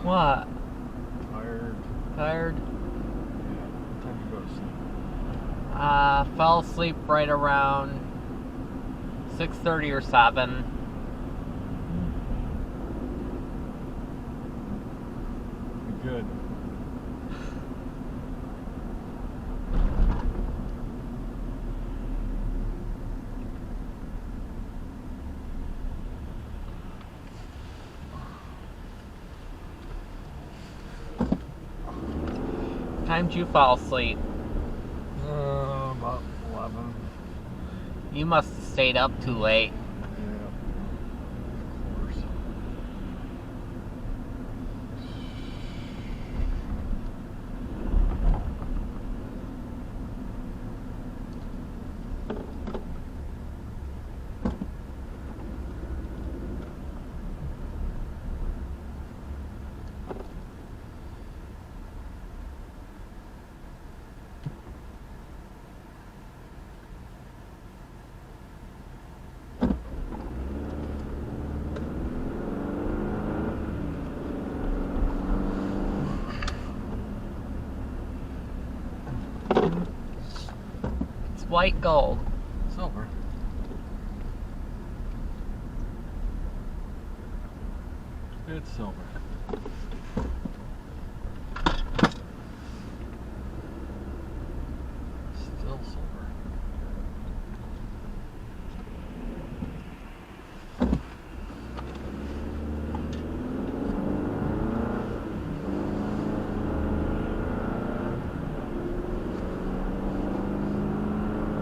What? Tired. Tired? Yeah. What time you go to sleep? Fell asleep right around 6:30 or 7. Good. Time did you fall asleep? About 11. You must have stayed up too late. Yeah. Of course. It's white gold. Silver. It's silver. Still silver.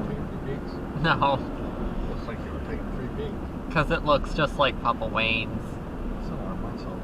Taking 3 beats? No, Looks like you were taking 3 beats. because it looks just like Papa Wayne's. So are my silver.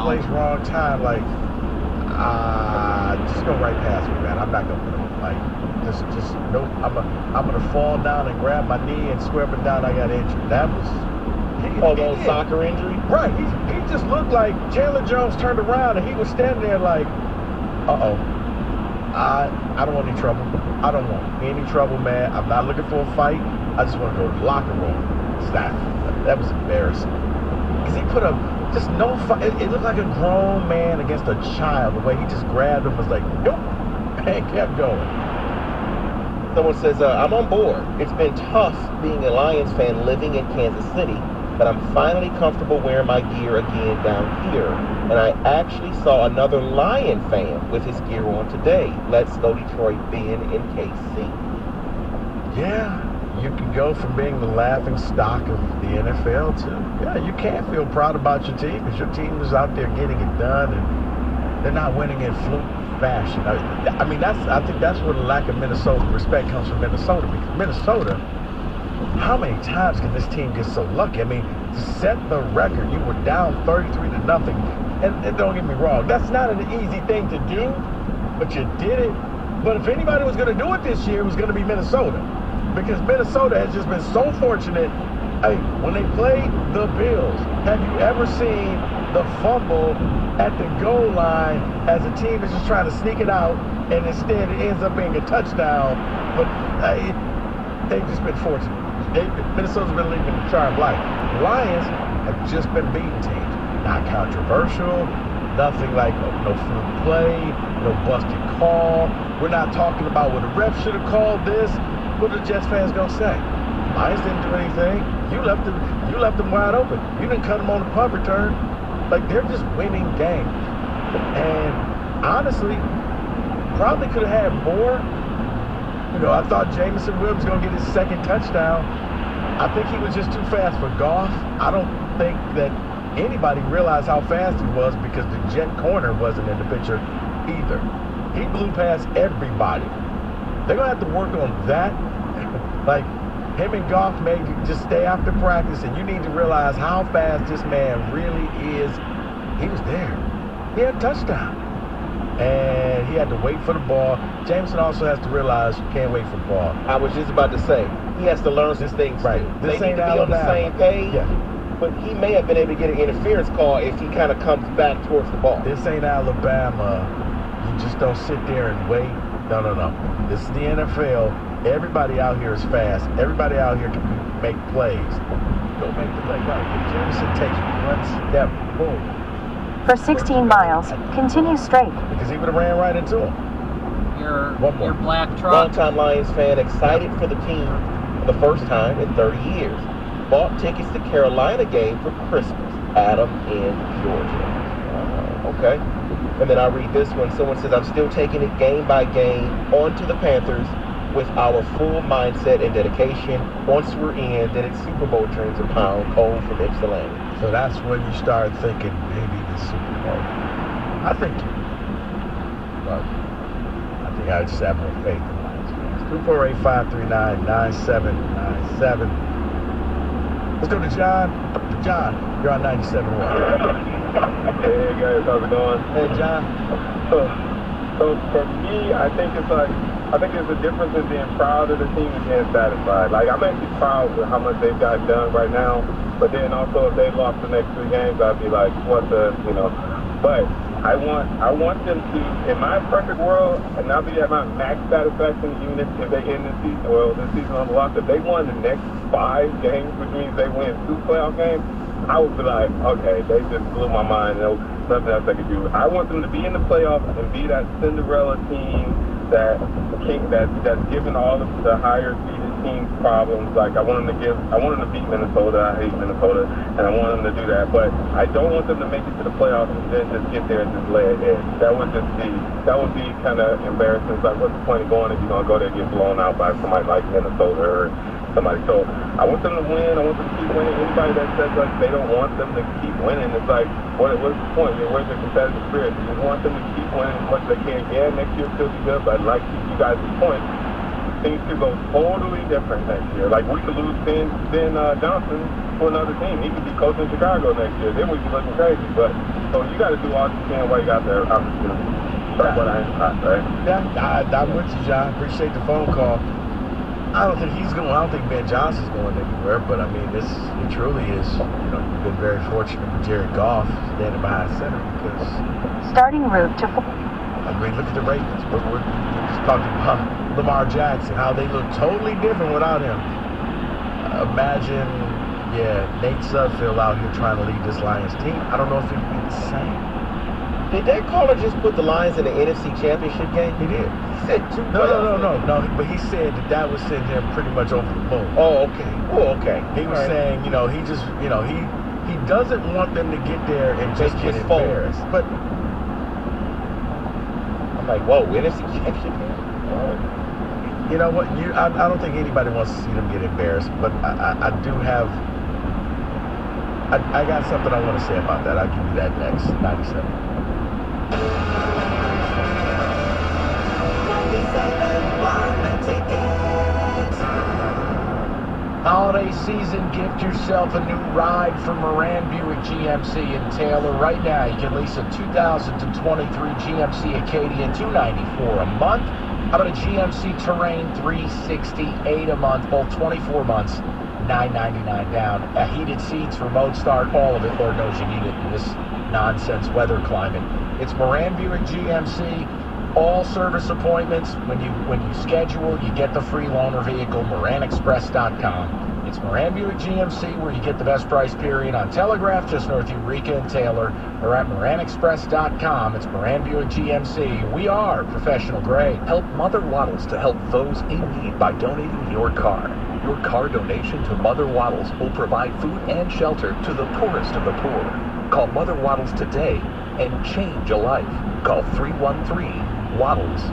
place, wrong time. Like, just go right past me, man. I'm not gonna put him like, just nope. I'm gonna fall down and grab my knee and swear up and down I got injured. That was. Those soccer injury? Right. He just looked like Chandler Jones turned around and he was standing there like, uh-oh. I don't want any trouble. I don't want any trouble, man. I'm not looking for a fight. I just want to go to the locker room. That was embarrassing. Because he put up just no fight. It looked like a grown man against a child. The way he just grabbed him was like, nope, and kept going. Someone says, I'm on board. It's been tough being a Lions fan living in Kansas City, but I'm finally comfortable wearing my gear again down here. And I actually saw another Lion fan with his gear on today. Let's go Detroit, Ben in KC. Yeah, you can go from being the laughing stock of the NFL to, yeah, you can feel proud about your team because your team is out there getting it done and they're not winning in fluke fashion. I mean, I think that's where the lack of Minnesota respect comes from Minnesota, because Minnesota, how many times can this team get so lucky? I mean, to set the record, you were down 33-0, and don't get me wrong, that's not an easy thing to do, but you did it. But if anybody was going to do it this year, it was going to be Minnesota, because Minnesota has just been so fortunate. Hey, when they played the Bills, have you ever seen the fumble at the goal line as a team is just trying to sneak it out, and instead it ends up being a touchdown? But they've just been fortunate. Minnesota's been leaving the charm light. The Lions have just been beating teams. Not controversial, nothing like no fluke play, no busted call. We're not talking about what the ref should have called this. What are the Jets fans gonna say? Lions didn't do anything. You left them wide open. You didn't cut them on the punt return. Like, they're just winning games. And honestly, probably could have had more. You know, I thought Jameson Williams was going to get his second touchdown. I think he was just too fast for Goff. I don't think that anybody realized how fast he was because the Jet corner wasn't in the picture either. He blew past everybody. They're going to have to work on that. Like, him and Goff may just stay after practice, and you need to realize how fast this man really is. He was there. He had a touchdown. And he had to wait for the ball. Jameson also has to realize you can't wait for the ball. I was just about to say, he has to learn some things. Right. Too. They need to be on the same page. Yeah. But he may have been able to get an interference call if he kind of comes back towards the ball. This ain't Alabama. You just don't sit there and wait. No. This is the NFL. Everybody out here is fast. Everybody out here can make plays. Go make the play right. Jameson takes one step forward. For 16 miles, continue straight. Because he would have ran right into him. Your black truck. Longtime Lions fan, excited for the team for the first time in 30 years. Bought tickets to Carolina game for Christmas. Adam in Georgia. Okay. And then I read this one. Someone says, I'm still taking it game by game onto the Panthers with our full mindset and dedication. Once we're in, then it's Super Bowl dreams a pound. Cole from Ypsilanti. So that's when you start thinking maybe the Super Bowl. I think I just have more faith in Lions fans. 248-539-9797. Let's go to John. John, you're on 97.1. Hey guys, how's it going? Hey John. So for me, I think it's a difference in being proud of the team and being satisfied. Like, I'm actually proud of how much they've got done right now, but then also if they lost the next 3 games, I'd be like, what the, you know. But I want them to, in my perfect world, and I'll be at my max satisfaction unit if they end the season, well, this season on the loss, if they won the next 5 games, which means they win 2 playoff games, I would be like, okay, they just blew my mind. There was nothing else I could do. I want them to be in the playoffs and be that Cinderella team that's given all of the higher seeded teams problems. Like, I want them to beat Minnesota. I hate Minnesota, and I want them to do that. But I don't want them to make it to the playoffs and then just get there and just lay it in. That would be kind of embarrassing. It's like, what's the point of going if you're gonna go there and get blown out by somebody like Minnesota or somebody? So I want them to win. I want them to keep winning. Anybody that says like they don't want them to keep winning, it's like, what's the point? Where's the competitive spirit? You just want them to keep winning as much as they can. Yeah, next year still be good, but like you guys' point, things could go totally different next year. Like, we could lose Ben Johnson to another team. He could be coaching Chicago next year. Then we'd be looking crazy. But So you got to do all you can while you got that opportunity. That's what I say. Yeah, I'm with you, John. Appreciate the phone call. I don't think Ben Johnson's going anywhere, but I mean, it truly is, you've been very fortunate with Jared Goff standing behind center because... Starting route to... I mean, look at the Ravens. We're just talking about Lamar Jackson, how they look totally different without him. Imagine, Nate Sudfeld out here trying to lead this Lions team. I don't know if it'd be the same. Did that caller just put the Lions in the NFC Championship game? He did. He said two. No. But he said that would send him pretty much over the moon. Oh, okay. He was saying, he just, he doesn't want them to get there and just get embarrassed. But I'm like, whoa, NFC Championship game? You know what? I don't think anybody wants to see them get embarrassed. But I do have. I got something I want to say about that. I'll give you that next. 97. Holiday season, gift yourself a new ride from Moran Buick GMC in Taylor. Right now, you can lease a 2023 GMC Acadia $294 a month. How about a GMC Terrain $368 a month, both 24 months, $999 down. Heated seats, remote start, all of it. Lord knows you need it in this nonsense weather climate. It's Moran Buick GMC. All service appointments, when you schedule, you get the free loaner vehicle, MoranExpress.com. It's Moran Buick GMC where you get the best price period on Telegraph, just north of Eureka and Taylor, or at MoranExpress.com. It's Moran Buick GMC. We are professional grade. Help Mother Waddles to help those in need by donating your car. Your car donation to Mother Waddles will provide food and shelter to the poorest of the poor. Call Mother Waddles today and change a life. Call 313-WADDLES.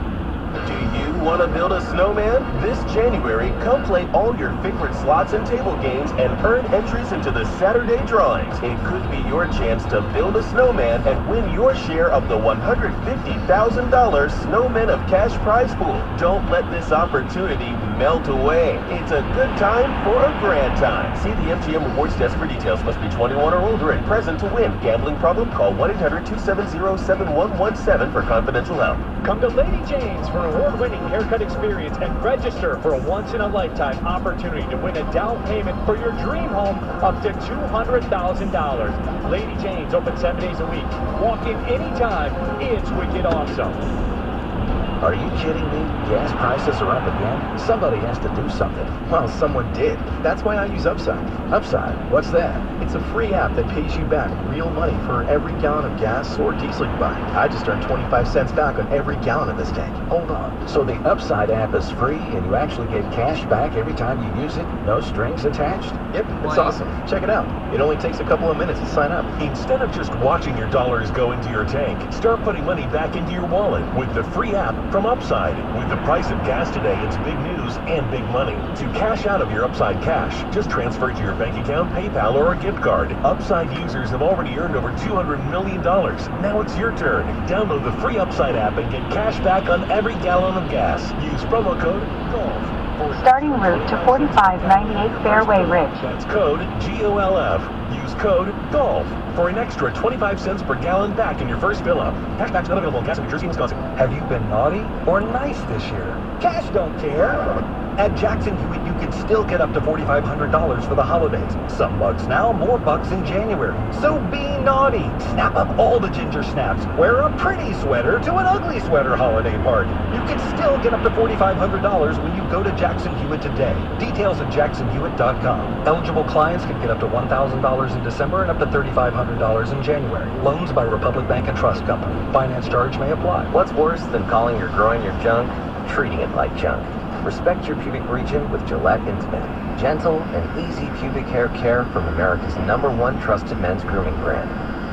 Do you want to build a snowman? This January, come play all your favorite slots and table games and earn entries into the Saturday drawings. It could be your chance to build a snowman and win your share of the $150,000 Snowmen of Cash prize pool. Don't let this opportunity melt away. It's a good time for a grand time. See the MGM Rewards desk for details. Must be 21 or older and present to win. Gambling problem? Call 1-800-270-7117 for confidential help. Come to Lady Jane's for an award-winning haircut experience and register for a once-in-a-lifetime opportunity to win a down payment for your dream home up to $200,000. Lady Jane's open 7 days a week. Walk in anytime. It's wicked awesome. Are you kidding me? Gas prices are up again? Somebody has to do something. Well, someone did. That's why I use Upside. Upside? What's that? It's a free app that pays you back real money for every gallon of gas or diesel you buy. I just earned 25 cents back on every gallon of this tank. Hold on. So the Upside app is free and you actually get cash back every time you use it? No strings attached? Yep, it's awesome. Check it out. It only takes a couple of minutes to sign up. Instead of just watching your dollars go into your tank, start putting money back into your wallet with the free app from Upside. With the price of gas today, it's big news and big money. To cash out of your Upside cash, just transfer it to your bank account, PayPal, or a gift card. Upside users have already earned over $200 million. Now it's your turn. Download the free Upside app and get cash back on every gallon of gas. Use promo code GOLF. Starting route to 4598 Fairway Ridge. That's code GOLF. Use code GOLF for an extra 25 cents per gallon back in your first fill-up. Cashback's not available in gas in New Jersey and Wisconsin. Have you been naughty or nice this year? Cash don't care. At Jackson Hewitt, you can still get up to $4,500 for the holidays. Some bucks now, more bucks in January. So be naughty. Snap up all the ginger snaps. Wear a pretty sweater to an ugly sweater holiday party. You can still get up to $4,500 when you go to Jackson Hewitt today. Details at jacksonhewitt.com. Eligible clients can get up to $1,000 in December and up to $3,500 in January. Loans by Republic Bank and Trust Company. Finance charge may apply. What's worse than calling your groin your junk? Treating it like junk. Respect your pubic region with Gillette Intimate. Gentle and easy pubic hair care from America's #1 trusted men's grooming brand.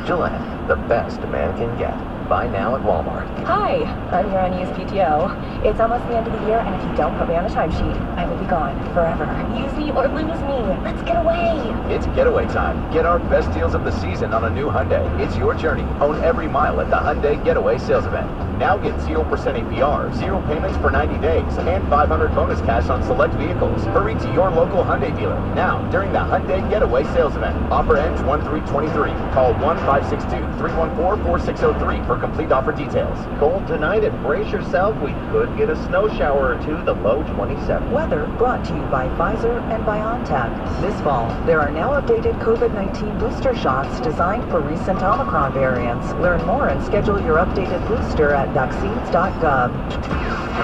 Gillette, the best a man can get. Buy now at Walmart. Hi, I'm your unused PTO. It's almost the end of the year, and if you don't put me on a timesheet, I will be gone forever. Use me or lose me. Let's get away. It's getaway time. Get our best deals of the season on a new Hyundai. It's your journey. Own every mile at the Hyundai Getaway Sales Event. Now get 0% APR, 0 payments for 90 days, and $500 bonus cash on select vehicles. Hurry to your local Hyundai dealer now during the Hyundai Getaway sales event. Offer ends 1/3/23. Call 1-562-314-4603 for complete offer details. Cold tonight and brace yourself. We could get a snow shower or two, the low 27. Weather brought to you by Pfizer and BioNTech. This fall, there are now updated COVID-19 booster shots designed for recent Omicron variants. Learn more and schedule your updated booster at vaccines.gov.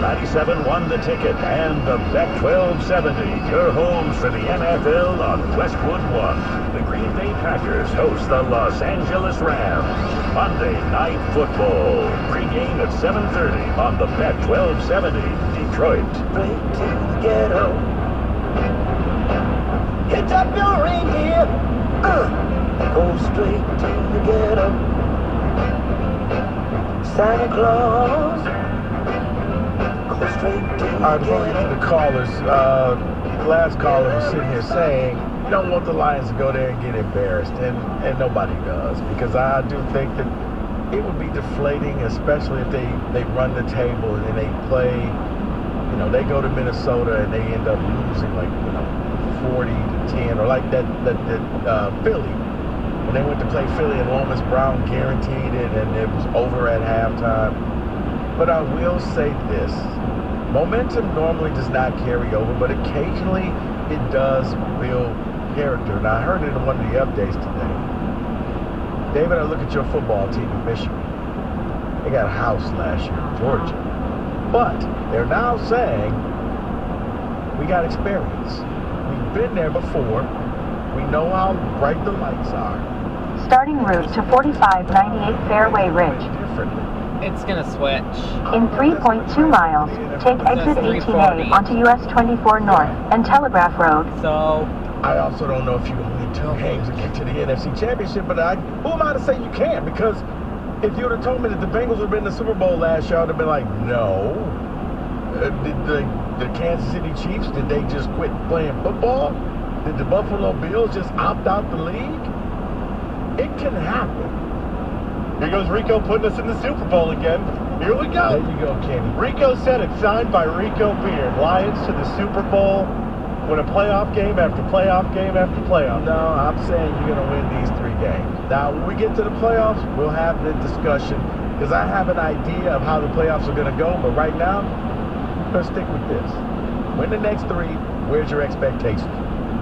97 won the ticket and the Bet 1270. Your homes for the NFL on Westwood One. The Green Bay Packers host the Los Angeles Rams. Monday Night Football. Pre-game at 7:30 on the Bet 1270. Detroit. Straight to the ghetto. Hitch up your reindeer. Go straight to the ghetto. Santa Claus. Go straight to the All right, before we get to ghetto. the callers, the last caller was sitting here saying you don't want the Lions to go there and get embarrassed, and nobody does, because I do think that it would be deflating, especially if they run the table and then they play, they go to Minnesota and they end up losing 40-10, or like that Philly. When they went to play Philly and Lomas Brown guaranteed it and it was over at halftime. But I will say this. Momentum normally does not carry over, but occasionally it does build character. And I heard it in one of the updates today. David, I look at your football team in Michigan. They got a house last year in Georgia. But they're now saying, we got experience. We've been there before. We know how bright the lights are. Starting route to 4598 Fairway Ridge. It's gonna switch. In 3.2 miles, take exit 18A onto US 24 North and Telegraph Road. So I also don't know if you can win 2 games and get to the NFC Championship, but who am I to say you can't? Because if you would have told me that the Bengals would have been in the Super Bowl last year, I would have been like, no. Did the Kansas City Chiefs, did they just quit playing football? Did the Buffalo Bills just opt out the league? It can happen. Here goes Rico putting us in the Super Bowl again. Here we go. There you go, Kenny. Rico said it, signed by Rico Beard. Lions to the Super Bowl. Win a playoff game after playoff game after playoff. No, I'm saying you're going to win these 3 games. Now, when we get to the playoffs, we'll have the discussion, because I have an idea of how the playoffs are going to go, but right now, let's stick with this. Win the next 3. Where's your expectations?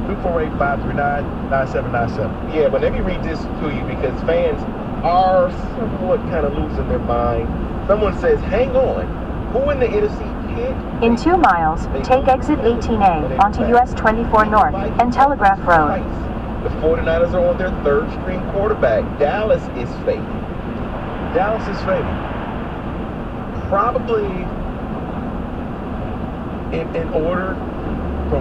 248-539-9797. Yeah, but let me read this to you because fans are somewhat kind of losing their mind. Someone says, hang on, who in the NFC can't? In 2 miles, take exit 18A onto US 24 North and Telegraph Road. The 49ers are on their 3rd string quarterback. Dallas is fading. Dallas is fading. Probably in order